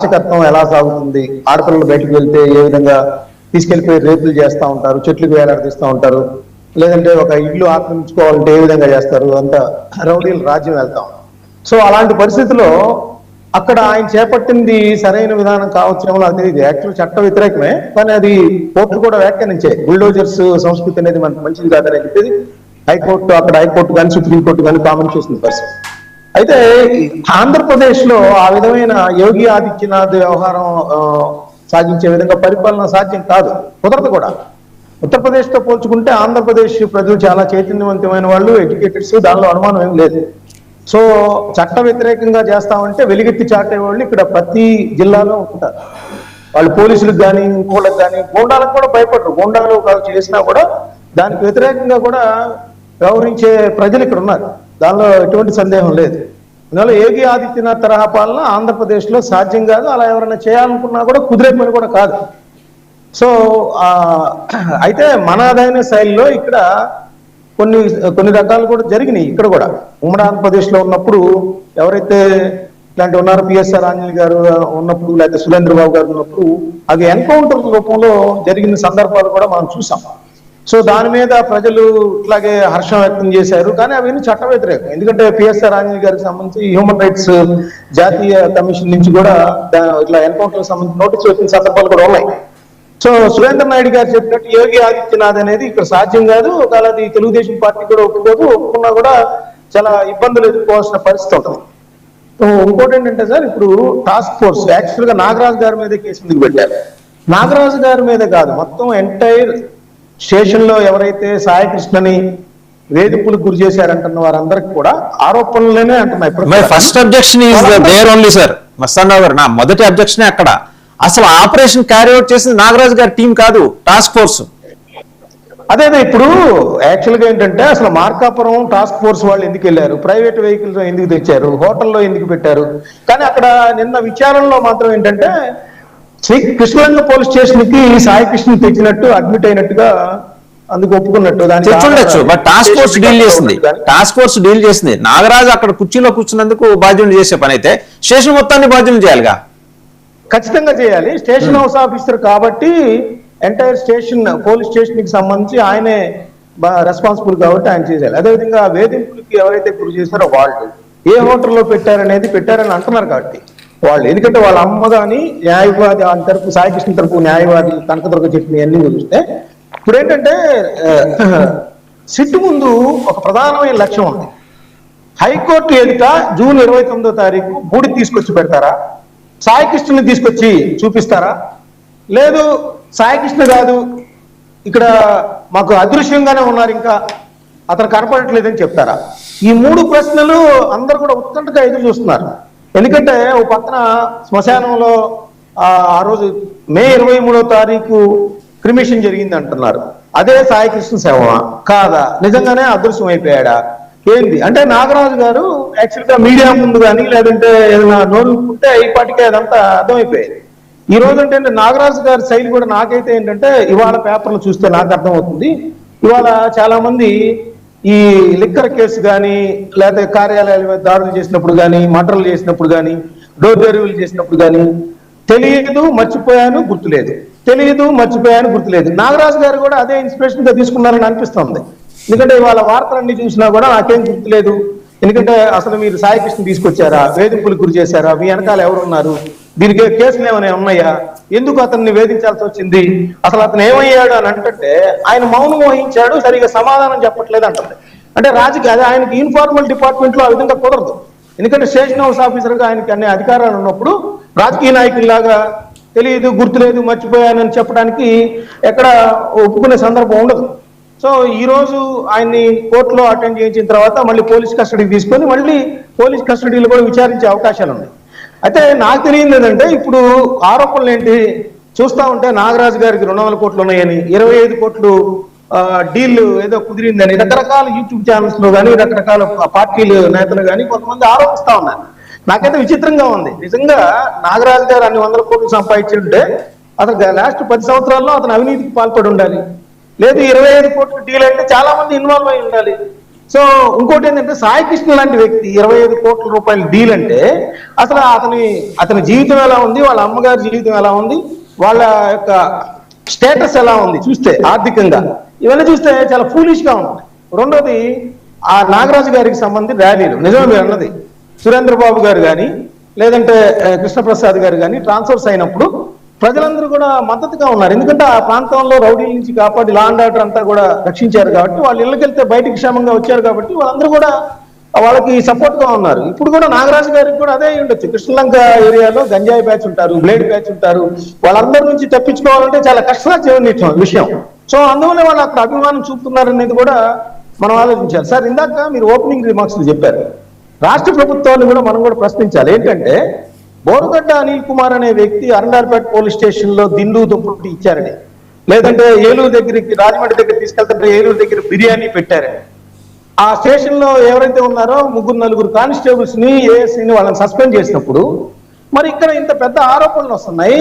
నాశకత్వం ఎలా సాగుతుంది, ఆడపిల్లలు బయటకు వెళ్తే ఏ విధంగా తీసుకెళ్లిపోయి రేపులు చేస్తూ ఉంటారు, చెట్లకు వేలాడదీస్తూ ఉంటారు, లేదంటే ఒక ఇల్లు ఆక్రమించుకోవాలంటే ఏ విధంగా చేస్తారు, అంత రౌడీలు రాజ్యం వెళ్తాం. సో అలాంటి పరిస్థితిలో అక్కడ ఆయన చేపట్టింది సరైన విధానం కావచ్చేమో నాకు తెలియదు. యాక్చువల్ చట్ట వ్యతిరేకమే, కానీ అది కోర్టు కూడా వ్యాఖ్యానించే బుల్డోజర్స్ సంస్కృతి అనేది మనకు మంచిది కాదని చెప్పేది హైకోర్టు, అక్కడ హైకోర్టు కానీ సుప్రీంకోర్టు కానీ కామెంట్ చేసిన పరిస్థితి. అయితే ఆంధ్రప్రదేశ్ లో ఆ విధమైన యోగి ఆదిత్యనాథ్ వ్యవహారం సాగించే విధంగా పరిపాలన సాధ్యం కాదు, కుదరదు కూడా. ఉత్తరప్రదేశ్ తో పోల్చుకుంటే ఆంధ్రప్రదేశ్ ప్రజలు చాలా చైతన్యవంతమైన వాళ్ళు, ఎడ్యుకేటెడ్స్, దానిలో అనుమానం ఏం లేదు. సో చట్ట వ్యతిరేకంగా చేస్తామంటే వెలిగెత్తి చాటే వాళ్ళు ఇక్కడ ప్రతి జిల్లాలో ఉంటారు. వాళ్ళు పోలీసులకు కానీ ఇంకోళ్ళకి కానీ, గోండాలకు కూడా భయపడరు. గోండాలు చేసినా కూడా దానికి వ్యతిరేకంగా కూడా వ్యవహరించే ప్రజలు ఇక్కడ ఉన్నారు, దానిలో ఎటువంటి సందేహం లేదు. అందువల్ల యోగి ఆదిత్యనాథ్ తరహా పాలన ఆంధ్రప్రదేశ్ లో సాధ్యం కాదు. అలా ఎవరైనా చేయాలనుకున్నా కూడా కుదిరే పని కూడా కాదు. సో అయితే మనదైన శైలిలో ఇక్కడ కొన్ని రకాలు కూడా జరిగినాయి. ఇక్కడ కూడా ఉమ్మడి ఆంధ్రప్రదేశ్ లో ఉన్నప్పుడు ఎవరైతే ఇట్లాంటి ఉన్నారో, పిఎస్ఆర్ ఆంజనేయ గారు ఉన్నప్పుడు, లేకపోతే సురేంద్ర బాబు గారు ఉన్నప్పుడు అవి ఎన్కౌంటర్ రూపంలో జరిగిన సందర్భాలు కూడా మనం చూసాం. సో దాని మీద ప్రజలు ఇట్లాగే హర్షం వ్యక్తం చేశారు, కానీ అవన్నీ చట్ట వ్యతిరేకం. ఎందుకంటే పిఎస్ఆర్ ఆంజనేయ గారికి సంబంధించి హ్యూమన్ రైట్స్ జాతీయ కమిషన్ నుంచి కూడా ఇట్లా ఎన్కౌంటర్ సంబంధించి నోటీస్ వచ్చిన సందర్భాలు కూడా ఉన్నాయి. సో సురేంద్ర నాయుడు గారు చెప్పినట్టు యోగి ఆదిత్యనాథ్ అనేది ఇక్కడ సాధ్యం కాదు. ఒకవేళ అది తెలుగుదేశం పార్టీ కూడా ఒప్పుకోదు, ఒప్పుకున్నా కూడా చాలా ఇబ్బందులు ఎదుర్కోవాల్సిన పరిస్థితి ఉంటుంది. ఇంకోటి ఏంటంటే సార్, ఇప్పుడు టాస్క్ ఫోర్స్ యాక్చువల్ గా నాగరాజు గారి మీద కేసు ఎందుకు పెట్టారు? నాగరాజు గారి మీద కాదు, మొత్తం ఎంటైర్ స్టేషన్ లో ఎవరైతే సాయికృష్ణని వేధింపులకు గురి చేశారంటున్న వారందరికి కూడా ఆరోపణలనే అంటున్నాయి. First objection is there only sir Mastanarao గారు. నా మొదటి అబ్జెక్షన్ అక్కడ అసలు ఆపరేషన్ క్యారీ అవుట్ చేసింది నాగరాజు గారి టీం కాదు, టాస్క్ ఫోర్స్. అదే ఇప్పుడు యాక్చువల్ గా ఏంటంటే అసలు మార్కాపురం టాస్క్ ఫోర్స్ వాళ్ళు ఎందుకు వెళ్ళారు, ప్రైవేట్ వెహికల్స్ ఎందుకు తెచ్చారు, హోటల్లో ఎందుకు పెట్టారు? కానీ అక్కడ నిన్న విచారణలో మాత్రం ఏంటంటే కృష్ణలంక పోలీస్ స్టేషన్ కి సాయికృష్ణ తెచ్చినట్టు అడ్మిట్ అయినట్టుగా అందుకు ఒప్పుకున్నట్టు తెచ్చుండొచ్చు. బట్ టాస్క్ ఫోర్స్ డీల్ చేసింది, టాస్క్ ఫోర్స్ డీల్ చేసింది. నాగరాజు అక్కడ కుర్చీలో కూర్చున్నందుకు బాధ్యులు చేసే పని అయితే స్టేషన్ మొత్తాన్ని బాధ్యులు చేయాలిగా. ఖచ్చితంగా చేయాలి. స్టేషన్ హౌస్ ఆఫీసర్ కాబట్టి ఎంటైర్ స్టేషన్ పోలీస్ స్టేషన్ కి సంబంధించి ఆయనే రెస్పాన్సిబుల్ కాబట్టి ఆయన చేయాలి. అదేవిధంగా వేధింపులకి ఎవరైతే గురి చేశారో వాళ్ళు ఏ హోటల్లో పెట్టారని అంటున్నారు కాబట్టి వాళ్ళు, ఎందుకంటే వాళ్ళ అమ్మ కానీ న్యాయవాది ఆయన తరపు, సాయికృష్ణ తరపు న్యాయవాది కనకదుర్గ చెప్పిన అన్ని చూస్తే ఇప్పుడు ఏంటంటే సిట్టు ముందు ఒక ప్రధానమైన లక్ష్యం ఉంది. హైకోర్టు ఎదుట జూన్ 29వ తారీఖు బూడి తీసుకొచ్చి పెడతారా, సాయికృష్ణని తీసుకొచ్చి చూపిస్తారా, లేదు సాయికృష్ణ కాదు ఇక్కడ మాకు అదృశ్యంగానే ఉన్నారు, ఇంకా అతను కనపడట్లేదని చెప్తారా? ఈ మూడు ప్రశ్నలు అందరూ కూడా ఉత్కంఠగా ఎదురు చూస్తున్నారు. ఎందుకంటే ఓ పక్కన శ్మశానంలో ఆ రోజు మే 23వ తారీఖు క్రిమిషన్ జరిగింది అంటున్నారు. అదే సాయికృష్ణ శవమా కాదా, నిజంగానే అదృశ్యం అయిపోయాడా ఏంది అంటే నాగరాజు గారు యాక్చువల్ గా మీడియా ముందు కానీ లేదంటే ఏదైనా నోరు ఉంటే ఈ పాటికే అదంతా అర్థమైపోయేది. ఈ రోజు అంటే నాగరాజు గారి శైలి కూడా నాకైతే ఏంటంటే ఇవాళ పేపర్లు చూస్తే నాకు అర్థమవుతుంది. ఇవాళ చాలా మంది ఈ లిక్కర్ కేసు కానీ లేకపోతే కార్యాలయాల మీద దాడులు చేసినప్పుడు కానీ, మర్డర్లు చేసినప్పుడు కానీ, డోర్ డెలివరీలు చేసినప్పుడు కానీ తెలియదు మర్చిపోయాను గుర్తులేదు, తెలియదు మర్చిపోయాను గుర్తులేదు. నాగరాజు గారు కూడా అదే ఇన్స్పిరేషన్ గా తీసుకున్నారని అనిపిస్తుంది. ఎందుకంటే ఇవాళ వార్తలన్నీ చూసినా కూడా నాకేం గుర్తులేదు, ఎందుకంటే అసలు మీరు సాయికృష్ణ తీసుకొచ్చారా, వేధింపులకు గురి చేశారా, మీ వెనకాల ఎవరున్నారు, దీనికి కేసులు ఏమైనా ఉన్నాయా, ఎందుకు అతన్ని వేధించాల్సి వచ్చింది, అసలు అతను ఏమయ్యాడు అని అంటే ఆయన మౌనం వహించాడు, సరిగా సమాధానం చెప్పట్లేదు అంటుంది. అంటే రాజకీయ అదే ఆయనకి ఇన్ఫార్మల్ డిపార్ట్మెంట్ లో ఆ విధంగా కుదరదు. ఎందుకంటే స్టేషన్ హౌస్ ఆఫీసర్ గా ఆయనకి అన్ని అధికారాలు ఉన్నప్పుడు రాజకీయ నాయకుల్లాగా తెలియదు గుర్తులేదు మర్చిపోయానని చెప్పడానికి ఎక్కడ ఒప్పుకునే సందర్భం ఉండదు. సో ఈ రోజు ఆయన్ని కోర్టులో అటెండ్ చేయించిన తర్వాత మళ్ళీ పోలీస్ కస్టడీకి తీసుకొని మళ్ళీ పోలీస్ కస్టడీలో కూడా విచారించే అవకాశాలు ఉన్నాయి. అయితే నాకు తెలియదు ఏంటంటే ఇప్పుడు ఆరోపణలు ఏంటి చూస్తా ఉంటే నాగరాజు గారికి 200 కోట్లు ఉన్నాయని, 25 కోట్లు డీల్ ఏదో కుదిరిందని రకరకాల యూట్యూబ్ ఛానల్స్ లో కానీ రకరకాల పార్టీలు నేతలు కానీ కొంతమంది ఆరోపిస్తా ఉన్నారు. నాకైతే విచిత్రంగా ఉంది. నిజంగా నాగరాజు గారు అన్ని 100 కోట్లు సంపాదించుంటే అతను లాస్ట్ 10 సంవత్సరాల్లో అతను అవినీతికి పాల్పడి ఉండాలి, లేదు 25 కోట్ల డీల్ అంటే చాలా మంది ఇన్వాల్వ్ అయి ఉండాలి. సో ఇంకోటి ఏంటంటే సాయి కృష్ణ లాంటి వ్యక్తి 25 కోట్ల రూపాయల డీల్ అంటే అసలు అతని జీవితం ఎలా ఉంది, వాళ్ళ అమ్మగారి జీవితం ఎలా ఉంది, వాళ్ళ యొక్క స్టేటస్ ఎలా ఉంది చూస్తే ఆర్థికంగా ఇవన్నీ చూస్తే చాలా ఫూలిష్ గా ఉంది. రెండోది ఆ నాగరాజు గారికి సంబంధించి ర్యాలీలు నిజమే మీరు అన్నది, సురేంద్ర బాబు గారు కానీ లేదంటే కృష్ణప్రసాద్ గారు కానీ ట్రాన్స్ఫర్స్ అయినప్పుడు ప్రజలందరూ కూడా మద్దతుగా ఉన్నారు. ఎందుకంటే ఆ ప్రాంతంలో రౌడీల నుంచి కాపాడి లా అండ్ ఆర్డర్ అంతా కూడా రక్షించారు కాబట్టి, వాళ్ళు ఇళ్ళకెళ్తే బయటికి క్షేమంగా వచ్చారు కాబట్టి వాళ్ళందరూ కూడా వాళ్ళకి సపోర్ట్ గా ఉన్నారు. ఇప్పుడు కూడా నాగరాజు గారికి కూడా అదే ఉండొచ్చు. కృష్ణలంక ఏరియాలో గంజాయి బ్యాచ్ ఉంటారు, బ్లేడ్ బ్యాచ్ ఉంటారు, వాళ్ళందరి నుంచి తప్పించుకోవాలంటే చాలా కష్టసాధ్యమైన విషయం. సో అందువల్ల వాళ్ళు అక్కడ అభిమానం చూపుతున్నారు అనేది కూడా మనం ఆలోచించాలి. సార్ ఇందాక మీరు ఓపెనింగ్ రిమార్క్స్ చెప్పారు, రాష్ట్ర ప్రభుత్వాన్ని కూడా మనం కూడా ప్రశ్నించాలి. ఏంటంటే బోరుగడ్డ అనిల్ కుమార్ అనే వ్యక్తి అరండార్పేట పోలీస్ స్టేషన్ లో దిండు దుప్పటి ఇచ్చారని, లేదంటే ఏలూరు దగ్గరికి రాజమండ్రి దగ్గర తీసుకెళ్తుంటే ఏలూరు దగ్గర బిర్యానీ పెట్టారని, ఆ స్టేషన్ లో ఎవరైతే ఉన్నారో 3-4 కానిస్టేబుల్స్ ని ఏఎస్ఐని వాళ్ళని సస్పెండ్ చేసినప్పుడు మరి ఇక్కడ ఇంత పెద్ద ఆరోపణలు వస్తున్నాయి,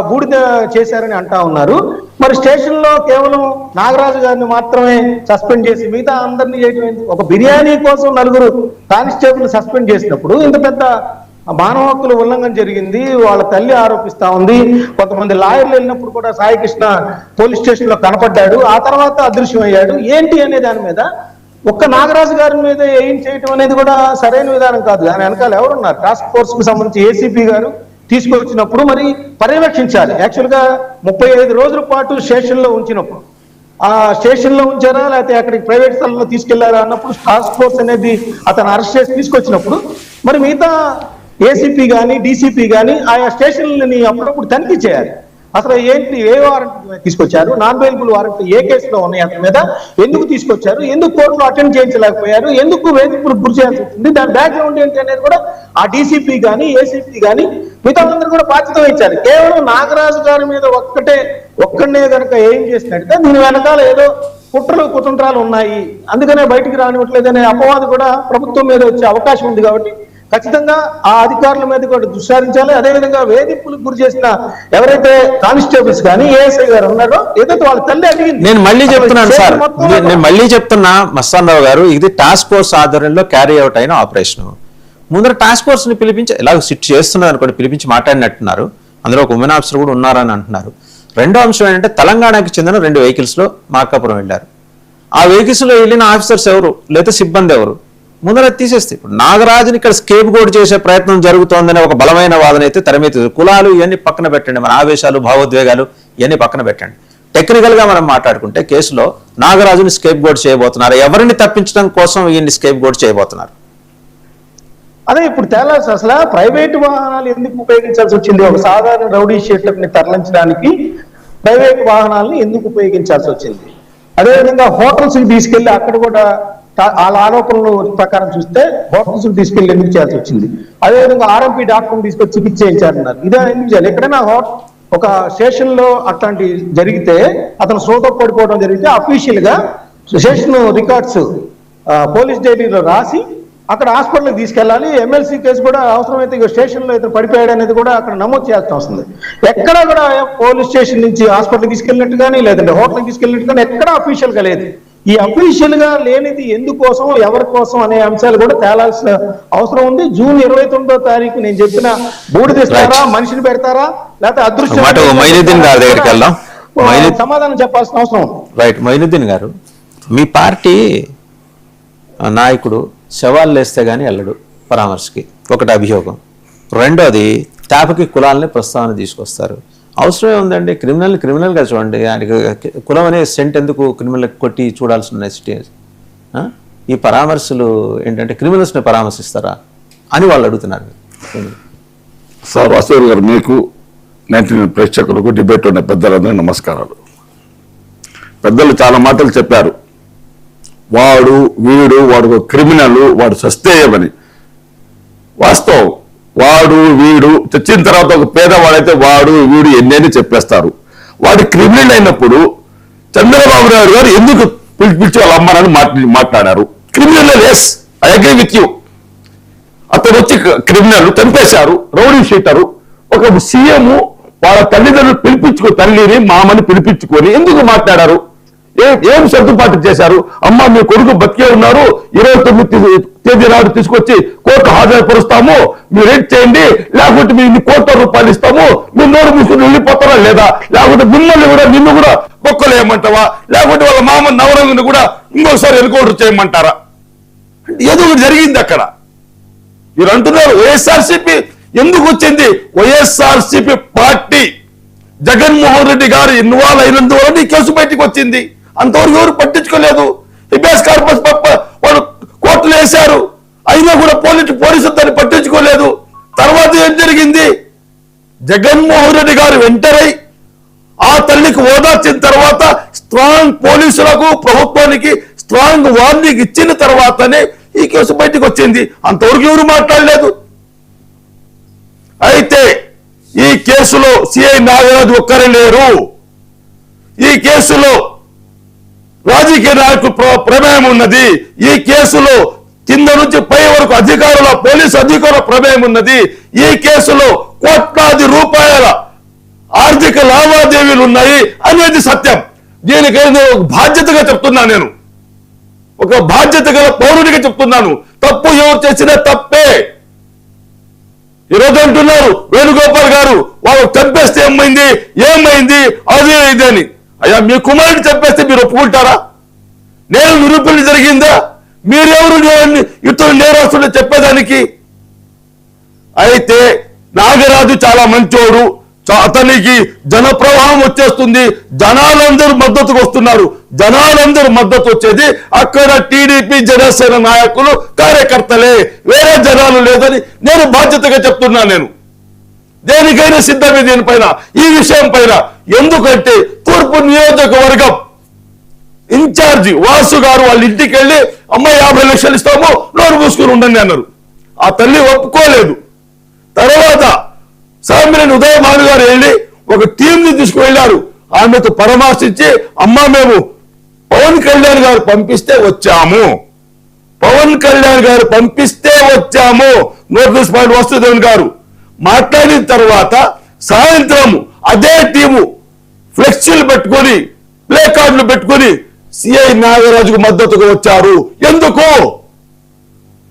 బూడిద చేశారని అంటా ఉన్నారు. మరి స్టేషన్ లో కేవలం నాగరాజు గారిని మాత్రమే సస్పెండ్ చేసి మిగతా అందరినీ చేయటం, ఒక బిర్యానీ కోసం 4 కానిస్టేబుల్ సస్పెండ్ చేసినప్పుడు ఇంత పెద్ద మానవ హక్కుల ఉల్లంఘన జరిగింది, వాళ్ళ తల్లి ఆరోపిస్తా ఉంది. కొంతమంది లాయర్లు వెళ్ళినప్పుడు కూడా సాయి కృష్ణ పోలీస్ స్టేషన్ లో కనపడ్డాడు, ఆ తర్వాత అదృశ్యమయ్యాడు. ఏంటి అనే దాని మీద ఒక్క నాగరాజు గారి మీద ఏం చేయటం అనేది కూడా సరైన విధానం కాదు. దాని వెనకాల ఎవరున్నారు? టాస్క్ ఫోర్స్ కు సంబంధించి ఏసీపీ గారు తీసుకొచ్చినప్పుడు మరి పర్యవేక్షించాలి. యాక్చువల్ గా 35 రోజుల పాటు స్టేషన్ లో ఉంచినప్పుడు ఆ స్టేషన్ లో ఉంచారా లేకపోతే అక్కడికి ప్రైవేట్ స్థలంలో తీసుకెళ్లారా అన్నప్పుడు టాస్క్ ఫోర్స్ అనేది అతను అరెస్ట్ చేసి తీసుకొచ్చినప్పుడు మరి మిగతా ఏసీపీ కానీ డీసీపీ కానీ ఆయా స్టేషన్లని అప్పుడప్పుడు తనిఖీ చేయాలి. అసలు ఏంటి, ఏ వారెంట్ తీసుకొచ్చారు, నాన్ బెయిలబుల్ వారెంట్ ఏ కేసులో ఉన్నాయి అతని మీద, ఎందుకు తీసుకొచ్చారు, ఎందుకు కోర్టులో అటెండ్ చేయించలేకపోయారు, ఎందుకు వేధింపులకు గురి చేయాల్సి వచ్చింది, దాని బ్యాక్గ్రౌండ్ ఏంటి అనేది కూడా ఆ డీసీపీ కానీ ఏసీపీ కానీ మిగతా అందరూ కూడా బాధ్యత వహించాలి. కేవలం నాగరాజు గారి మీద ఒక్కడనే కనుక ఏం చేసినట్టే దీని వెనకాల ఏదో కుట్రలు కుతంత్రాలు ఉన్నాయి, అందుకనే బయటికి రానివ్వట్లేదనే అపవాదు కూడా ప్రభుత్వం మీద వచ్చే అవకాశం ఉంది. కాబట్టి ఖచ్చితంగా ఆ అధికారుల మీద కూడా దృష్టించాలి. అదేవిధంగా వేధింపులకు గురి చేసిన ఎవరైతే కానిస్టేబుల్స్ కానీ ఏఎస్ఐ గారు ఉన్నారో ఏదైతే వాళ్ళ తల్లి అడిగింది. నేను మళ్ళీ చెప్తున్నాను సార్, నేను మళ్ళీ చెప్తున్నా మస్తాన్ రావు గారు, ఇది టాస్క్ ఫోర్స్ ఆధ్వర్యంలో క్యారీ అవుట్ అయిన ఆపరేషన్. ముందర టాస్క్ ఫోర్స్ ని పిలిపించి ఎలా సిట్ చేస్తున్నారు అనుకోండి, పిలిపించి మాట్లాడినట్టున్నారు, అందులో ఒక ఉమెన్ ఆఫీసర్ కూడా ఉన్నారని అంటున్నారు. రెండో అంశం ఏంటంటే తెలంగాణకి చెందిన 2 వెహికల్స్ లో మార్కాపురం వెళ్ళారు. ఆ వెహికల్స్ లో వెళ్ళిన ఆఫీసర్స్ ఎవరు లేదా సిబ్బంది ఎవరు ముందర తీసేస్తే, ఇప్పుడు నాగరాజుని ఇక్కడ స్కేప్ గోడ్ చేసే ప్రయత్నం జరుగుతోందనే ఒక బలమైన వాదన అయితే తెరమీద. కులాలు ఇవన్నీ పక్కన పెట్టండి, మన ఆవేశాలు భావోద్వేగాలు ఇవన్నీ పక్కన పెట్టండి. టెక్నికల్ గా మనం మాట్లాడుకుంటే కేసులో నాగరాజుని స్కేప్ గోడ్ చేయబోతున్నారు, ఎవరిని తప్పించడం కోసం ఈయన్ని స్కేప్ గోడ్ చేయబోతున్నారు. అదే ఇప్పుడు తేలాల్సి అసలు ప్రైవేటు వాహనాలు ఎందుకు ఉపయోగించాల్సి వచ్చింది? ఒక సాధారణ రౌడీ షీటర్ ని తరలించడానికి ప్రైవేట్ వాహనాలను ఎందుకు ఉపయోగించాల్సి వచ్చింది? అదేవిధంగా హోటల్స్ కి తీసుకెళ్లి అక్కడ కూడా వాళ్ళ ఆరోపణల ప్రకారం చూస్తే హోటల్స్ కి తీసుకెళ్లి ఎందుకు చేయాల్సి వచ్చింది? అదేవిధంగా ఆర్ఎంపీ డాక్టర్ తీసుకొచ్చి చికిత్స చేయించారన్నారు, ఇదే ఎందుకు చేయాలి? ఎక్కడైనా ఒక స్టేషన్ లో అట్లాంటి జరిగితే అతను శ్రోత పడిపోవడం జరిగితే అఫీషియల్ గా స్టేషన్ రికార్డ్స్ పోలీస్ డైరీలో రాసి అక్కడ హాస్పిటల్కి తీసుకెళ్ళాలి. ఎమ్మెల్సీ కేసు కూడా అవసరమైతే స్టేషన్ లో ఇతను పడిపోయాడు అనేది కూడా అక్కడ నమోదు చేయాల్సి వస్తుంది. ఎక్కడ కూడా పోలీస్ స్టేషన్ నుంచి హాస్పిటల్కి తీసుకెళ్ళినట్టు కానీ లేదంటే హోటల్కి తీసుకెళ్ళినట్టు కానీ ఎక్కడ అఫీషియల్ గా లేదు. ఈ అఫీషియల్ గా లేనిది ఎందుకోసం ఎవరి కోసం అనే అంశాలు కూడా తేలాల్సిన అవసరం ఉంది. జూన్ 29వ తారీఖు నేను చెప్పిన బూడిదిస్తారా, మనిషిని పెడతారా, లేకపోతే అదృశ్యం సమాధానం చెప్పాల్సిన అవసరం ఉంది. రైట్, మొయినుద్దీన్ గారు, మీ పార్టీ నాయకుడు శవాలు లేస్తే గానీ వెళ్ళడు పరామర్శకి, ఒకటి అభియోగం. రెండోది తాపకి కులాలని ప్రస్తావన తీసుకొస్తారు. అవసరమే ఉందండి, క్రిమినల్గా చూడండి, ఆయనకి కులం అనే సెంట్ ఎందుకు క్రిమినల్ కొట్టి చూడాల్సిన సిట్యుయేషన్? ఈ పరామర్శలు ఏంటంటే క్రిమినల్స్ని పరామర్శిస్తారా అని వాళ్ళు అడుగుతున్నారు. సార్ వాసుదేవ్ గారు, మీకు 19 ప్రేక్షకులకు డిబేట్ ఉన్న పెద్దలందరూ నమస్కారాలు. పెద్దలు చాలా మాటలు చెప్పారు, వాడు ఒక క్రిమినల్, వాడు సస్తేయమని. వాస్తవం, వాడు వీడు తెచ్చిన తర్వాత ఒక పేదవాడైతే వాడు వీడు ఎన్ని చెప్పేస్తారు. వాడు క్రిమినల్ అయినప్పుడు చంద్రబాబు నాయుడు గారు ఎందుకు పిలిచి వాళ్ళ అమ్మానని మాట్లాడారు? Criminal, yes, I agree with you. అతను వచ్చి క్రిమినల్ చంపేశారు, రౌడీ షీటరు. ఒక సీఎం వాళ్ళ తల్లిదండ్రులు తల్లిని మామని పిలిపించుకొని ఎందుకు మాట్లాడారు? ఏం సర్దుబాటు చేశారు? అమ్మ మీ కొడుకు బతికే ఉన్నారు, 29 తేదీ నాడు తీసుకొచ్చి కోర్టు హాజరుపరుస్తాము, మీరు రేట్ చేయండి, లేకుంటే మీ ₹1,00,00,000 ఇస్తాము, మీరు నోరు మూసుకుని వెళ్ళిపోతారా లేదా? లేకుంటే మిమ్మల్ని కూడా నిన్ను కూడా బొక్కలు వేయమంటావా? లేకుంటే వాళ్ళ మామ నవరంగుని కూడా ఇంకోసారి ఎన్కౌంటర్ చేయమంటారా? ఏదో ఒకటి జరిగింది అక్కడ. మీరు అంటున్నారు వైఎస్ఆర్సీపీ ఎందుకు వచ్చింది? వైఎస్ఆర్సీపీ పార్టీ జగన్మోహన్ రెడ్డి గారు ఇన్వాల్వ్ అయినందువల్ల ఈ కేసు బయటకు వచ్చింది. అంతవరకు ఎవరు పట్టించుకోలేదు. హిబియస్ కార్పస్ వాళ్ళు కోర్టులు వేశారు, అయినా కూడా పోలీసులు దాన్ని పట్టించుకోలేదు. తర్వాత ఏం జరిగింది? జగన్మోహన్ రెడ్డి గారు వెంటనే ఆ తల్లికి ఓదార్చిన తర్వాత స్ట్రాంగ్ పోలీసులకు ప్రభుత్వానికి స్ట్రాంగ్ వార్నింగ్ ఇచ్చిన తర్వాతనే ఈ కేసు బయటకు వచ్చింది. అంతవరకు ఎవరు మాట్లాడలేదు. అయితే ఈ కేసులో సిఐ నాగరాజు ఒక్కరే లేరు. ఈ కేసులో రాజకీయ నాయకుల ప్రమేయం ఉన్నది. ఈ కేసులో కింద నుంచి పై వరకు అధికారుల పోలీసు అధికారుల ప్రమేయం ఉన్నది. ఈ కేసులో కోట్లాది రూపాయల ఆర్థిక లావాదేవీలు ఉన్నాయి అనేది సత్యం. దీనికైనా బాధ్యతగా చెప్తున్నాను, నేను ఒక బాధ్యత గల పౌరుడిగా చెప్తున్నాను. తప్పు ఎవరు చేసినా తప్పే. ఈరోజు అంటున్నారు వేణుగోపాల్ గారు వాళ్ళు చంపేస్తే ఏమైంది అదే ఇది అని. అయ్యా, మీ కుమారుడు చంపేస్తే మీరు ఒప్పుకుంటారా? నేను నిరూపణ జరిగిందా? మీరెవరు ఇతరులు నేరస్తులు చెప్పేదానికి? అయితే నాగరాజు చాలా మంచోడు, అతనికి జన ప్రవాహం వచ్చేస్తుంది, జనాలందరూ మద్దతుకు వస్తున్నారు. జనాలందరూ మద్దతు వచ్చేది అక్కడ టీడీపీ జనసేన నాయకులు కార్యకర్తలే, వేరే జనాలు లేదని నేను బాధ్యతగా చెప్తున్నాను. నేను దేనికైనా సిద్ధమే దీనిపైన, ఈ విషయం పైన. ఎందుకంటే తూర్పు నియోజకవర్గం ఇన్ఛార్జి వాసు గారు వాళ్ళ ఇంటికి వెళ్ళి అమ్మ 50 లక్షలు ఇస్తాము, నోరు మూసుకుని ఉండండి అన్నారు. ఆ తల్లి ఒప్పుకోలేదు. తర్వాత సామినేని ఉదయభాను గారు వెళ్ళి ఒక టీంని తీసుకువెళ్లారు. ఆమెతో పరామర్శించి అమ్మ మేము పవన్ కళ్యాణ్ గారు పంపిస్తే వచ్చాము, నోటీస్ పాయింట్ వసుదేవన్ గారు మాట్లాడిన తర్వాత సాయంత్రం అదే టీము ఫ్లెక్సీలు పెట్టుకొని ప్లే కార్డులు పెట్టుకొని సిఐ నాగరాజుకు మద్దతుగా వచ్చారు. ఎందుకు?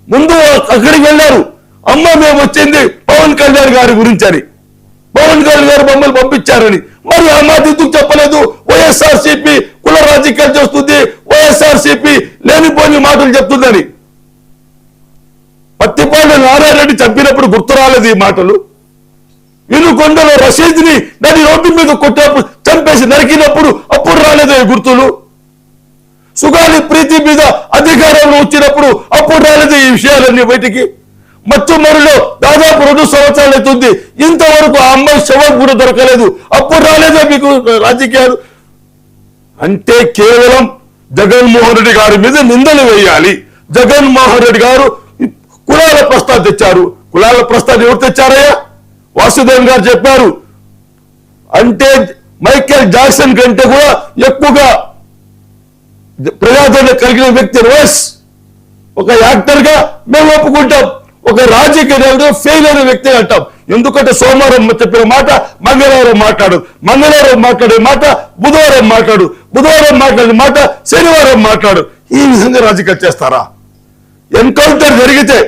ముందు అక్కడికి వెళ్ళారు, అమ్మ మేము వచ్చింది పవన్ కళ్యాణ్ గారి గురించి అని, పవన్ కళ్యాణ్ గారు మమ్మల్ని పంపించారని. మరి ఆ మాట ఎందుకు చెప్పలేదు? వైఎస్ఆర్సీపీ కుల రాజకీయాలు చేస్తుంది, వైఎస్ఆర్సీపీ లేనిపోని మాటలు చెప్తుందని. పత్తిపాడు నారాయణ రెడ్డి చంపినప్పుడు గుర్తు రాలేదు ఈ మాటలు? వినుకొండలో రషీద్ని దాని రోడ్డు మీద కొట్టినప్పుడు చంపేసి నరికినప్పుడు అప్పుడు రాలేదు ఈ గుర్తులు? సుగాలి ప్రీతి మీద అధికారంలో వచ్చినప్పుడు అప్పుడు రాలేదు ఈ విషయాలన్నీ బయటికి? మచ్చుమరిలో దాదాపు 2 సంవత్సరాలు అవుతుంది, ఇంతవరకు ఆ అమ్మాయి శవం కూడా దొరకలేదు, అప్పుడు రాలేదా మీకు రాజకీయాలు? అంటే కేవలం జగన్మోహన్ రెడ్డి గారి మీద నిందలు వేయాలి. జగన్మోహన్ రెడ్డి గారు కులాల ప్రస్తావన తెచ్చారు. కులాల ప్రస్తావన ఎవరు తెచ్చారయ్యా? వాసుదేవన్ గారు చెప్పారు. అంటే మైకేల్ జాక్సన్ కంటే కూడా ఎక్కువగా ప్రజాదరణ కలిగిన వ్యక్తి రోస్. ఒక యాక్టర్ గా మేము ఒప్పుకుంటాం, ఒక రాజకీయ నాయకుడు ఫెయిల్ అయిన వ్యక్తి అంటాం. ఎందుకంటే సోమవారం చెప్పిన మాట మంగళవారం మాట్లాడు, మంగళవారం మాట్లాడే మాట బుధవారం మాట్లాడు, బుధవారం మాట్లాడే మాట శనివారం మాట్లాడు. ఈ విధంగా రాజకీయాలు చేస్తారా? ఎన్కౌంటర్ జరిగితే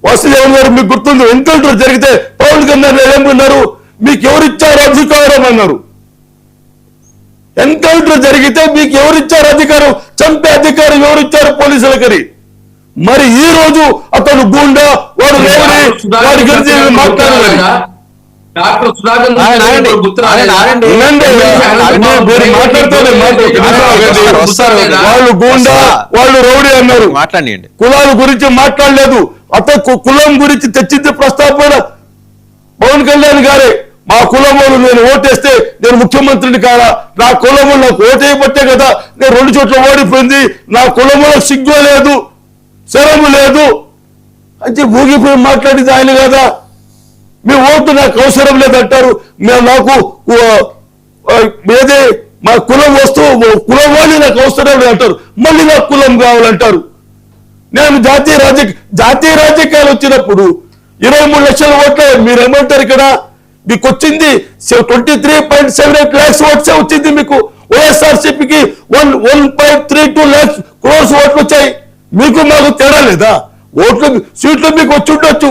వాసుదేవన్ గారు మీకు గుర్తుంది, ఎన్కౌంటర్ జరిగితే పవన్ కళ్యాణ్ ఏమన్నారు? మీకు ఎవరిచ్చారు అధికారం అన్నారు. ఎన్కౌంటర్ జరిగితే మీకు ఎవరిచ్చారు అధికారం? చంపే అధికారం ఎవరిచ్చారు? పోలీసులకని. మరి ఈ రోజు అతను గూండా వాడు వాడి గురించి మాట్లాడాలని వాళ్ళు గూండా వాళ్ళు రౌడీ అన్నారు. మాట్లాడండి. కులాల గురించి మాట్లాడలేదు. అతను కులం గురించి తెచ్చింది ప్రస్తావన పవన్ కళ్యాణ్ గారే. మా కులం వాళ్ళు నేను ఓటేస్తే నేను ముఖ్యమంత్రిని కాదా? నా కులం నాకు ఓటేయబట్టే కదా నేను 2 చోట్ల ఓడిపోయింది. నా కులంలో సిగ్గు లేదు, శరము లేదు అంటే ఊగిపోయి మాట్లాడింది ఆయన కదా. మీ ఓటు నాకు అవసరం లేదంటారు. నాకు ఏదే మా కులం వస్తువు కులం వాళ్ళు నాకు అవసరం లేదంటారు. మళ్ళీ నాకు కులం కావాలంటారు. నేను జాతీయ రాజకీయాలు వచ్చినప్పుడు 23 లక్షల ఓట్లు మీరేమంటారు? ఇక్కడ మీకు వచ్చింది 23.78 lakhs ఓట్సే వచ్చింది మీకు. వైఎస్ఆర్సీపీకి 1.32 lakhs crores ఓట్లు వచ్చాయి. మీకు మాకు తేడా లేదా? సీట్లు మీకు వచ్చి ఉండొచ్చు,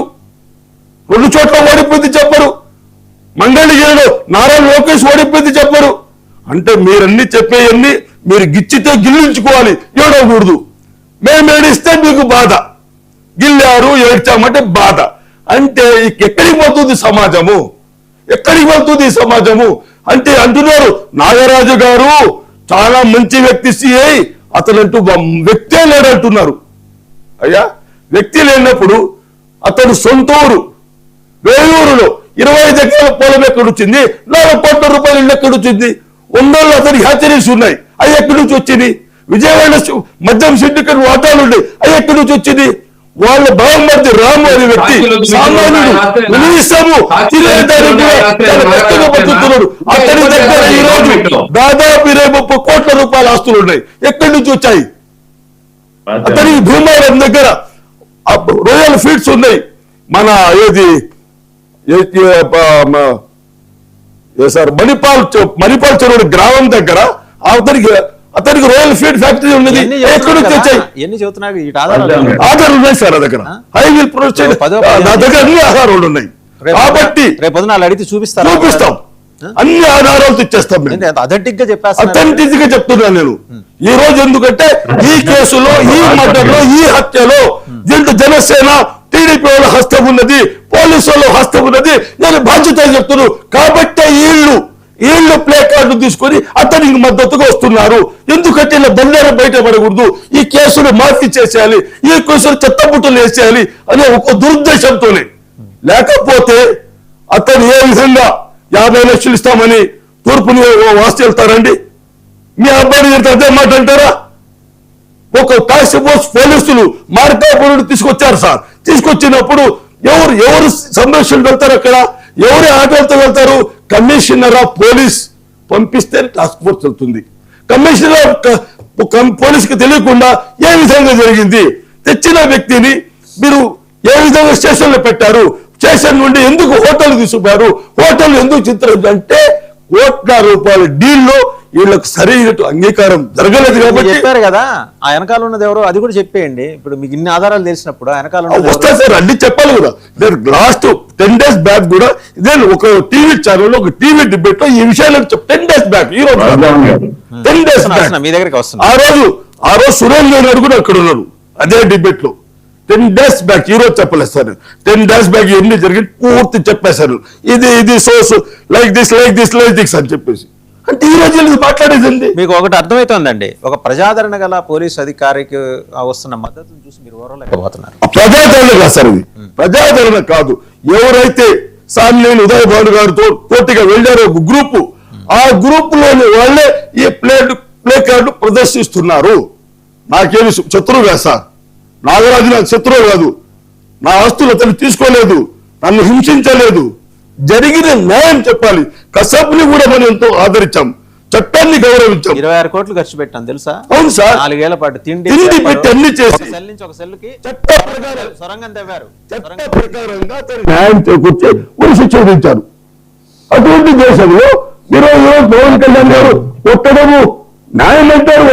2 చోట్ల ఓడిపోయింది చెప్పరు. మంగళగిరిలో నారా లోకేష్ ఓడిపోయింది చెప్పరు. అంటే మీరన్నీ చెప్పేయన్నీ మీరు గిచ్చితే గిల్లించుకోవాలి, ఏడవకూడదు. మేము ఏడిస్తే మీకు బాధ, గిల్లారు ఏడ్చామంటే బాధ. అంటే ఎక్కడికి వెళ్తుంది సమాజము? ఎక్కడికి వెళ్తుంది సమాజము? అంటే అంటున్నారు నాగరాజు గారు చాలా మంచి వ్యక్తి, సిఐ, అతనంటూ వ్యక్తే లేడంటున్నారు. అయ్యా, వ్యక్తి లేనప్పుడు అతడు సొంత ఊరు వేలూరులో 25 ఎకరాల పొలం ఎక్కడొచ్చింది? 4 కోట్ల రూపాయలు ఇల్లు ఎక్కడొచ్చింది? 100 అతనికి హ్యాచరీస్ ఉన్నాయి, అవి ఎక్కడి నుంచి వచ్చింది? విజయవాడ మద్యం సిండికేట్ వాటాలు ఉన్నాయి, అవి ఎక్కడి నుంచి వచ్చింది? వాళ్ళ బావమర్ది రాము అనే వ్యక్తి సామాన్యుడు, కనీసము తినేదానికి కష్టంగా బతుకుతున్నాడు. అతని దగ్గర ఈ రోజు దాదాపు 20-30 కోట్ల రూపాయల ఆస్తులు ఉన్నాయి, ఎక్కడి నుంచి వచ్చాయి? అతనికి భూమారం దగ్గర రోయల్ ఫీడ్స్ ఉన్నాయి, మన ఏది సార్ మణిపాల్ చెరువు గ్రామం దగ్గర అతనికి రోయల్ ఫీడ్ ఫ్యాక్టరీ ఉన్నది, ఎక్కడి నుంచి వచ్చాయి? ఆధారాలు ఉన్నాయి సార్, నా దగ్గర ఐ విల్ ప్రొసీడ్, నా దగ్గర అన్ని ఆధారాలు ఉన్నాయి. కాబట్టి అడిగితే చూపిస్తాం, అన్ని ఆధారాలు తెచ్చేస్తాం. అథెంటిక్ గా చెప్తున్నాను నేను ఈ రోజు. ఎందుకంటే ఈ కేసులో, ఈ మర్డర్లో, ఈ హత్యలో దీంట్లో జనసేన టీడీపీ వాళ్ళ హస్తం ఉన్నది, పోలీసు వాళ్ళ హస్తం ఉన్నది. నేను బాధ్యత చెప్తున్నాను. కాబట్టి వీళ్ళు ప్లే కార్డు తీసుకొని అతనికి మద్దతుగా వస్తున్నారు. ఎందుకంటే ఇలా బండారా బయటపడకూడదు, ఈ కేసులు మాఫీ చేసేయాలి, ఈ కేసులు చెత్తబుట్టలు వేసేయాలి అనే ఒక దురుద్దేశంతోనే. లేకపోతే అతను ఏ విధంగా 50 లక్షలు ఇస్తామని తూర్పుని వాసి వెళ్తారండి? మీ అబ్బాయిని అదే మాట అంటారా? ఒక టాస్క్ ఫోర్స్ పోలీసులు మార్కాపురం తీసుకొచ్చారు సార్. తీసుకొచ్చినప్పుడు ఎవరు సంరక్షణ వెళ్తారు? అక్కడ ఎవరి ఆటోలతో వెళ్తారు? కమిషనర్ ఆఫ్ పోలీస్ పంపిస్తే టాస్క్ ఫోర్స్ వెళ్తుంది. కమిషనర్ పోలీసుకి తెలియకుండా ఏ విధంగా జరిగింది? తెచ్చిన వ్యక్తిని మీరు ఏ విధంగా స్టేషన్ లో పెట్టారు? స్టేషన్ నుండి ఎందుకు హోటల్ తీసుకుపోయారు? హోటల్ ఎందుకు చిత్రం అంటే కోట్ల రూపాయల డీల్లో వీళ్ళకి సరైన అంగీకారం జరగలేదు కాబట్టి చెప్పారు కదా. ఆ వెనకాల ఉన్నది ఎవరో అది కూడా చెప్పేయండి. ఇప్పుడు మీకు ఇన్ని ఆధారాలు తెలిసినప్పుడు ఆ వెనకాల వస్తాయి సార్, అన్ని చెప్పాలి కదా. లాస్ట్ 10 days బ్యాక్ కూడా ఇదే ఒక టీవీ ఛానల్, ఒక టీవీ డిబేట్ లో ఈ విషయాలు 10 days బ్యాక్, ఈ రోజు 10 days బ్యాక్ మీ దగ్గరికి వస్తుంది. ఆ రోజు సురేంద్ర గారు కూడా అక్కడ ఉన్నారు అదే డిబేట్ లో. 10 days బ్యాక్, ఈ రోజు చెప్పలేదు సార్. 10 days బ్యాక్ ఎన్ని జరిగింది పూర్తి చెప్పేశారు. ఇది సోర్స్ లైక్ దిస్ అని చెప్పేసి. అంటే ఈ రోజు మాట్లాడేదండి. మీకు ఒకటి అర్థమవుతోందండి, ఒక ప్రజాదరణ గల పోలీసు అధికారికి వస్తున్న మద్దతును చూసి మీరు ఓరలేకపోతున్నారు. ప్రజాదరణ కాదు సార్, ఇది ప్రజాదరణ కాదు. ఎవరైతే సామ్నేని ఉదయ్ భాను గారితో పోటీగా వెళ్ళారో ఒక గ్రూపు, ఆ గ్రూప్ లోని వాళ్ళే ఈ ప్లే కార్డు ప్రదర్శిస్తున్నారు. నాకేమి శత్రువు కాదు సార్, నాగరాజు నాకు శత్రువు కాదు. నా ఆస్తులు అతను తీసుకోలేదు, నన్ను హింసించలేదు. జరిగిన న్యాయం చెప్పాలి. కసబ్ని కూడా మనం ఎంతో ఆదరించాం, చట్టాన్ని గౌరవించాం. 26 కోట్లు ఖర్చు పెట్టాం తెలుసా? అవును సార్, 4 ఏళ్ల పాటు తిండి పెట్టి అన్ని చేసి సెల్ నుంచి ఒక సెల్కి చట్ట ప్రకారం సొరంగం తవ్వారు. చట్ట ప్రకారంగా న్యాయం చేకూర్చి ఉరి శిక్ష విధించారు. అటువంటి దేశంలో ఈరోజు పవన్ కళ్యాణ్ గారు కొట్టడము న్యాయం అంటారు,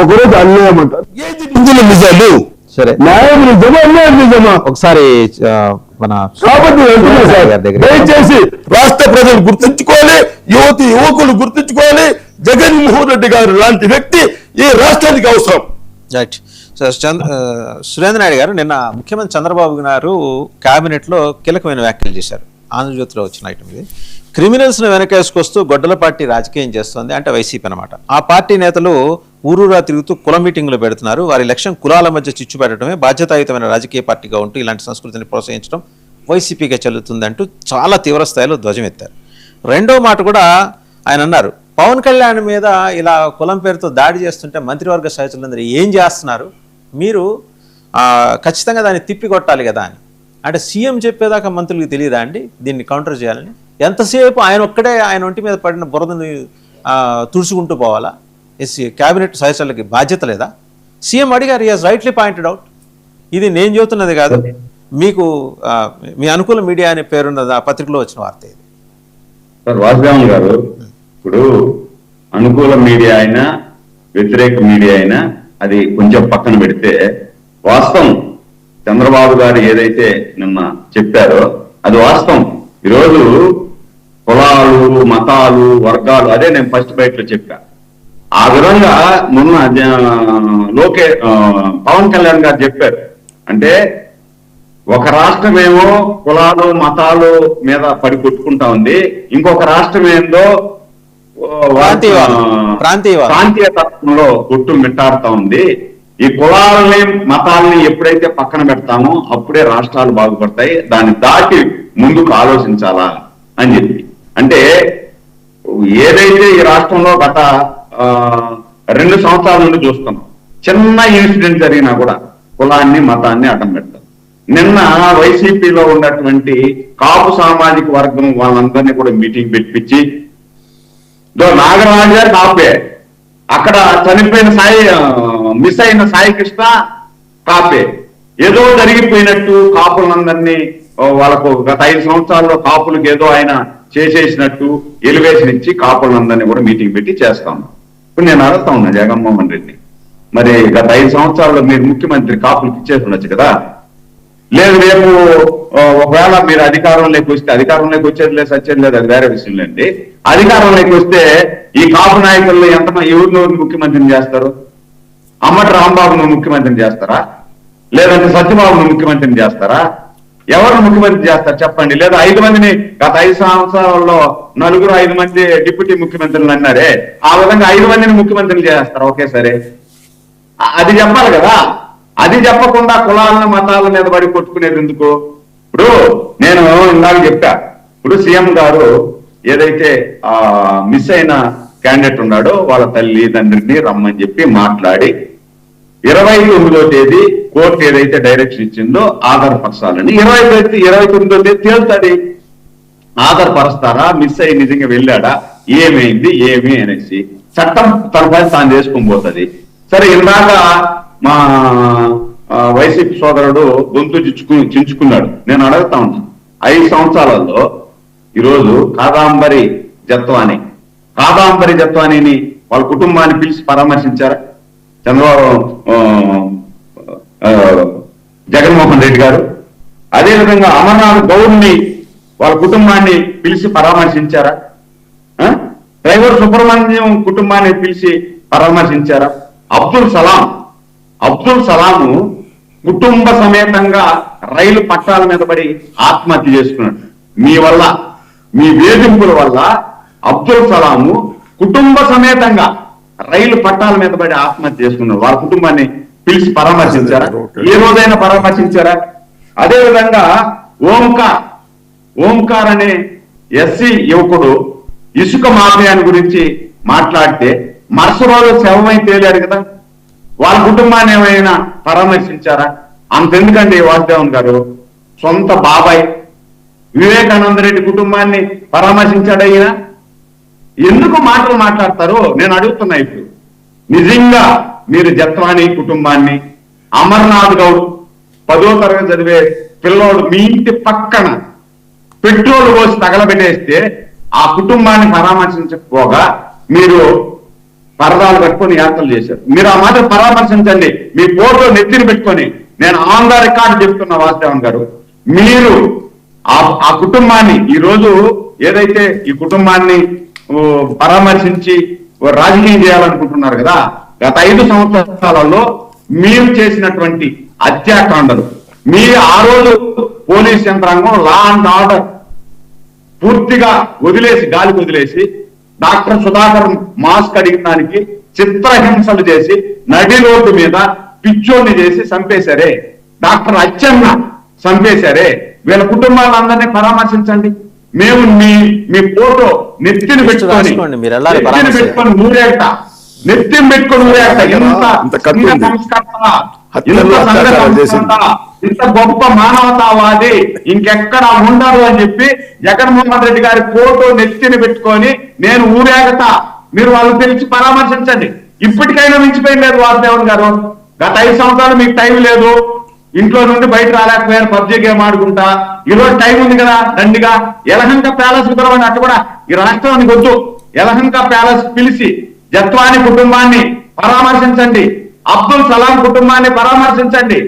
ఒకరోజు అన్యాయం అంటారు. ఏది నిజాలు? సరే, న్యాయం నిజమా, అన్యాయం నిజమా? ఒకసారి మన కాబట్టి దయచేసి రాష్ట్ర ప్రజలు గుర్తుంచుకోవాలి, యువకులు గుర్తుంచుకోవాలి. జగన్మోహన్ రెడ్డి గారు లాంటి వ్యక్తి ఈ రాష్ట్రానికి అవసరం. రైట్. సురేంద్ర నాయుడు గారు నిన్న ముఖ్యమంత్రి చంద్రబాబు గారు కేబినెట్ లో కీలకమైన వ్యాఖ్యలు చేశారు. ఆంధ్రజ్యోతిలో వచ్చిన ఐటమ్ ఇది. క్రిమినల్స్ ను వెనకేసుకొస్తూ గొడ్డల పార్టీ రాజకీయం చేస్తోంది, అంటే వైసీపీ అనమాట. ఆ పార్టీ నేతలు ఊరూరా తిరుగుతూ కుల మీటింగ్లు పెడుతున్నారు. వారి లక్ష్యం కులాల మధ్య చిచ్చు పెట్టడమే. బాధ్యతాయుతమైన రాజకీయ పార్టీగా ఉంటూ ఇలాంటి సంస్కృతిని ప్రోత్సహించడం వైసీపీగా చెల్లుతుందంటూ చాలా తీవ్ర స్థాయిలో ధ్వజమెత్తారు. రెండో మాట కూడా ఆయన అన్నారు, పవన్ కళ్యాణ్ మీద ఇలా కులం పేరుతో దాడి చేస్తుంటే మంత్రివర్గ సహచరులందరూ ఏం చేస్తున్నారు, మీరు ఖచ్చితంగా దాన్ని తిప్పికొట్టాలి కదా అని. అంటే సీఎం చెప్పేదాకా మంత్రులకు తెలియదా అండి దీన్ని కౌంటర్ చేయాలని? ఎంతసేపు ఆయన ఒక్కడే ఆయన ఒంటి మీద పడిన బురదని తుడుచుకుంటూ పోవాలా? క్యాబినెట్ సహచరులకి బాధ్యత లేదా? సీఎం అడిగారు, హియస్ రైట్లీ పాయింటెడ్ అవుట్. ఇది నేను చెబుతున్నది కాదు, మీకు మీ అనుకూల మీడియా అనే పేరున్న పత్రికలో వచ్చిన వార్త ఇది. సార్ వాసుదేవన్ గారు, ఇప్పుడు అనుకూల మీడియా అయినా వ్యతిరేక మీడియా అయినా అది కొంచెం పక్కన పెడితే వాస్తవం చంద్రబాబు గారు ఏదైతే నిన్న చెప్పారో అది వాస్తవం. ఈరోజు కులాలు, మతాలు, వర్గాలు, అదే నేను ఫస్ట్ బయటలో చెప్పా. ఆ విధంగా మొన్న పవన్ కళ్యాణ్ గారు చెప్పారు. అంటే ఒక రాష్ట్రం ఏమో కులాలు మతాలు మీద పడి కొట్టుకుంటా ఉంది, ఇంకొక రాష్ట్రం ఏందో ప్రాంతీయ తత్వంలో కొట్టు మిట్టాడుతా ఉంది. ఈ కులాలని మతాలని ఎప్పుడైతే పక్కన పెడతామో అప్పుడే రాష్ట్రాలు బాగుపడతాయి, దాన్ని దాటి ముందుకు ఆలోచించాలా అని చెప్పి. అంటే ఏదైతే ఈ రాష్ట్రంలో గత 2 సంవత్సరాల నుండి చూస్తున్నాం, చిన్న ఇన్సిడెంట్ జరిగినా కూడా కులాన్ని మతాన్ని అడ్డం పెడతారు. నిన్న వైసీపీలో ఉన్నటువంటి కాపు సామాజిక వర్గం వాళ్ళందరినీ కూడా మీటింగ్ పెట్టించి, నాగరాజు గారు కాపే, అక్కడ చనిపోయిన మిస్ అయిన సాయి కృష్ణ కాపే, ఏదో జరిగిపోయినట్టు కాపులందరినీ వాళ్ళకు గత 5 సంవత్సరాల్లో కాపులకు ఏదో ఆయన చేసేసినట్టు ఎలివేషన్ ఇచ్చి కాపులందరినీ కూడా మీటింగ్ పెట్టి చేస్తాం. ఇప్పుడు నేను అడుగుతా ఉన్నా జగన్మోహన్ రెడ్డి, మరి గత 5 సంవత్సరాల్లో మీరు ముఖ్యమంత్రి కాపులకు ఇచ్చేసి ఉండొచ్చు కదా? లేదు రేపు ఒకవేళ మీరు అధికారంలోకి వస్తే, అధికారంలోకి వచ్చేది లేదు సచ్చేది లేదు, అది వేరే విషయం లేండి. అధికారంలోకి వస్తే ఈ కాపు నాయకుల్లో ఎవరినెవరిని ముఖ్యమంత్రిని చేస్తారు? అమ్మటి రాంబాబును ముఖ్యమంత్రిని చేస్తారా? లేదంటే సత్యబాబును ముఖ్యమంత్రిని చేస్తారా? ఎవరు ముఖ్యమంత్రి చేస్తారు చెప్పండి? లేదా 5 మందిని గత 5 సంవత్సరాల్లో 4-5 మంది డిప్యూటీ ముఖ్యమంత్రులు అన్నారే, ఆ విధంగా 5 మందిని ముఖ్యమంత్రిని చేస్తారు ఒకేసారి? అది చెప్పాలి కదా. అది చెప్పకుండా కులాలను మతాల మీద పడి కొట్టుకునేది ఎందుకు? ఇప్పుడు నేను ఇందాక చెప్పా, ఇప్పుడు సీఎం గారు ఏదైతే మిస్ అయిన క్యాండిడేట్ ఉన్నాడో వాళ్ళ తల్లి తండ్రిని రమ్మని చెప్పి మాట్లాడి 29వ తేదీ కోర్టు ఏదైతే డైరెక్షన్ ఇచ్చిందో ఆధారపరచాలని, 29వ తేదీ తేలుతుంది. ఆధారపరుస్తారా, మిస్ అయ్యి నిజంగా వెళ్ళాడా, ఏమైంది ఏమి అనేసి చట్టం తన పని తాను చేసుకొని పోతుంది. సరే, ఇందాక మా వైసీపీ సోదరుడు గొంతు చించుకున్నాడు. నేను అడుగుతా ఉన్నాను, 5 సంవత్సరాలలో ఈరోజు కాదాంబరి జత్వానీని వాళ్ళ కుటుంబాన్ని పిలిచి పరామర్శించారా చంద్రబాబు జగన్మోహన్ రెడ్డి గారు? అదేవిధంగా అమర్నాథ్ గౌడ్ని వాళ్ళ కుటుంబాన్ని పిలిచి పరామర్శించారా? డ్రైవర్ సుబ్రహ్మణ్యం కుటుంబాన్ని పిలిచి పరామర్శించారా? అబ్దుల్ సలాము కుటుంబ సమేతంగా రైలు పట్టాల మీద పడి ఆత్మహత్య చేసుకున్నాడు. మీ వల్ల, మీ వేధింపుల వల్ల అబ్దుల్ సలాము కుటుంబ సమేతంగా రైలు పట్టాల మీద పడి ఆత్మహత్య చేసుకున్నాడు. వాళ్ళ కుటుంబాన్ని పిలిచి పరామర్శించారా? ఏ రోజైనా పరామర్శించారా? అదేవిధంగా ఓంకార్ అనే ఎస్సీ యువకుడు ఇసుక మాఫియాని గురించి మాట్లాడితే మరుసటి రోజు శవమై తేలాడు కదా, వాళ్ళ కుటుంబాన్ని ఏమైనా పరామర్శించారా? అంతెందుకండి వాసుదేవన్ గారు, సొంత బాబాయ్ వివేకానంద రెడ్డి కుటుంబాన్ని పరామర్శించాడు అయినా. ఎందుకు మాటలు మాట్లాడతారు నేను అడుగుతున్నా. ఇప్పుడు నిజంగా మీరు జత్వానీ కుటుంబాన్ని, అమర్నాథ్ గౌడ్ 10వ తరగతి చదివే పిల్లోడు మీ ఇంటి పక్కన పెట్రోల్ పోసి తగలబెట్టేస్తే ఆ కుటుంబాన్ని పరామర్శించకపోగా మీరు పరదాలు కట్టుకొని యాత్రలు చేశారు. మీరు ఆ మాట పరామర్శించండి, మీ ఫోటో నెత్తిని పెట్టుకొని. నేను ఆన్ ద రికార్డు చెప్తున్నా వాసుదేవన్ గారు, మీరు ఆ కుటుంబాన్ని ఈరోజు ఏదైతే ఈ కుటుంబాన్ని పరామర్శించి రాజకీయం చేయాలనుకుంటున్నారు కదా, గత 5 సంవత్సరాలలో మీరు చేసినటువంటి హత్యాకాండలు, మీరు ఆ రోజు పోలీస్ యంత్రాంగం లా అండ్ ఆర్డర్ పూర్తిగా గాలికి వదిలేసి డాక్టర్ సుధాకర్ మాస్క్ అడిగిన దానికి చిత్రహింసలు చేసి నడి రోడ్డు మీద పిచ్చోడిని చేసి చంపేశారే, డాక్టర్ అచ్చెన్న చంపేశారే. వీళ్ళ కుటుంబాలందరినీ పరామర్శించండి. మేము మీ ఫోటో నెత్తిని పెట్టుకొని ఊరేట, నెత్తిని పెట్టుకొని ఊరేట. ఇంత గొప్ప మానవతావాది ఇంకెక్కడ ఉండరు అని చెప్పి జగన్మోహన్ రెడ్డి గారి ఫోటో నెత్తిని పెట్టుకొని నేను ఊరేగతా, మీరు వాళ్ళని పిలిచి పరామర్శించండి. ఇప్పటికైనా మించిపోయింది లేదు వాసుదేవన్ గారు. గత 5 సంవత్సరాలు మీకు టైం లేదు, ఇంట్లో నుండి బయట రాలేకపోయారు, పబ్జీ గేమ్ ఆడుకుంటా. ఈరోజు టైం ఉంది కదా, దండిగా ఎలహంక ప్యాలెస్ కుదరవని అట్టు కూడా ఈ రాష్ట్రానికి వద్దు. యలహంక ప్యాలెస్ పిలిచి జత్వాని కుటుంబాన్ని పరామర్శించండి, అబ్దుల్ సలాం కుటుంబాన్ని పరామర్శించండి,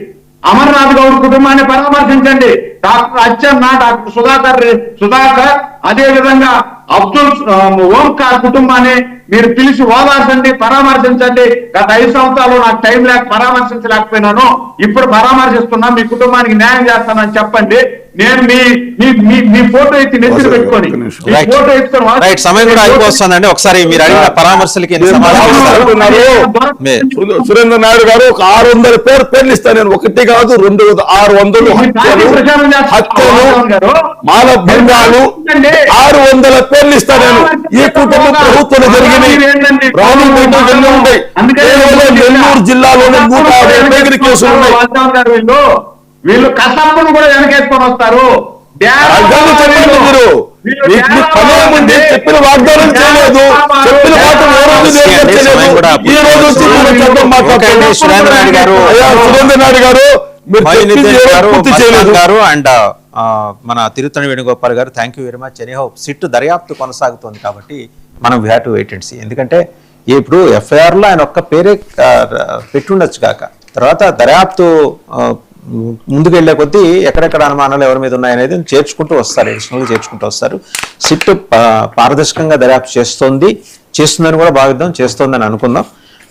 అమర్నాథ్ గౌడ్ కుటుంబాన్ని పరామర్శించండి, డాక్టర్ అచ్చెన్న, డాక్టర్ సుధాకర్ అదే విధంగా అబ్దుల్ ఓంకార్ కుటుంబాన్ని మీరు పిలిచి ఓదార్చండి, పరామర్శించండి. గత 5 సంవత్సరాలు నాకు టైం లేక పరామర్శించలేకపోయినాను, ఇప్పుడు పరామర్శిస్తున్నా, మీ కుటుంబానికి న్యాయం చేస్తానని చెప్పండి. నేను మీ ఫోటో ఎత్తి నెత్తిన పెట్టుకొని ఫోటో రైట్, సమయం కూడా అయిపోతుందండి. ఒకసారి మీరు అడిగిన పరామర్శలకి ఎన్ని సమాధానాలు ఇస్తారు? సురేంద్ర నాయుడు గారు ఒక 600 పేర్లు ఇస్తాను నేను, 1 కాదు 2, 600 హత్యలు, మాల భంగాలు, 600 పేర్లు ఇస్తాను నేను. ఈ కుటుంబ ప్రభుత్వం జరిగినాయి, రానుంటే ఎన్నో ఉంటాయి. నెల్లూరు జిల్లాలోనే 150 కేసులు ఉన్నాయి. వీళ్ళు కసప్పును కూడా వెనకేసుకొని వస్తారు. చెప్పిన వాగ్దానం చేయలేదు, చెప్పిన మాట సురేంద్ర నాయుడు గారు అండ్ మన తిరుత్తణి వేణుగోపాల్ గారు, thank you very much. Anyhow SIT దర్యాప్తు కొనసాగుతోంది కాబట్టి మనం we have to wait and see. ఎందుకంటే ఇప్పుడు ఎఫ్ఐఆర్ లో ఆయన ఒక్క పేరే పెట్టుండొచ్చు కాక, తర్వాత దర్యాప్తు ముందుకు వెళ్లే కొద్దీ ఎక్కడెక్కడ అనుమానాలు ఎవరి మీద ఉన్నాయనేది చేర్చుకుంటూ వస్తారు, అడిషనల్గా చేర్చుకుంటూ వస్తారు. సిట్ పారదర్శకంగా దర్యాప్తు చేస్తుందని కూడా భావిద్దాం, చేస్తోందని అనుకుందాం.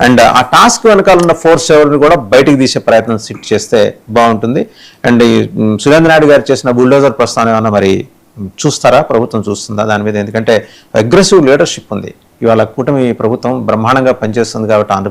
అండ్ ఆ టాస్క్ వెనకాల ఉన్న ఫోర్స్ ఎవరిని కూడా బయటికి తీసే ప్రయత్నం సిట్ చేస్తే బాగుంటుంది. అండ్ ఈ సురేంద్ర నాయుడు గారు చేసిన బుల్డోజర్ ప్రస్థానం ఏమన్నా మరి చూస్తారా, ప్రభుత్వం చూస్తుందా దాని మీద? ఎందుకంటే అగ్రెసివ్ లీడర్షిప్ ఉంది, ఇవాళ కూటమి ప్రభుత్వం బ్రహ్మాండంగా పనిచేస్తుంది కాబట్టి ఆంధ్రప్రదేశ్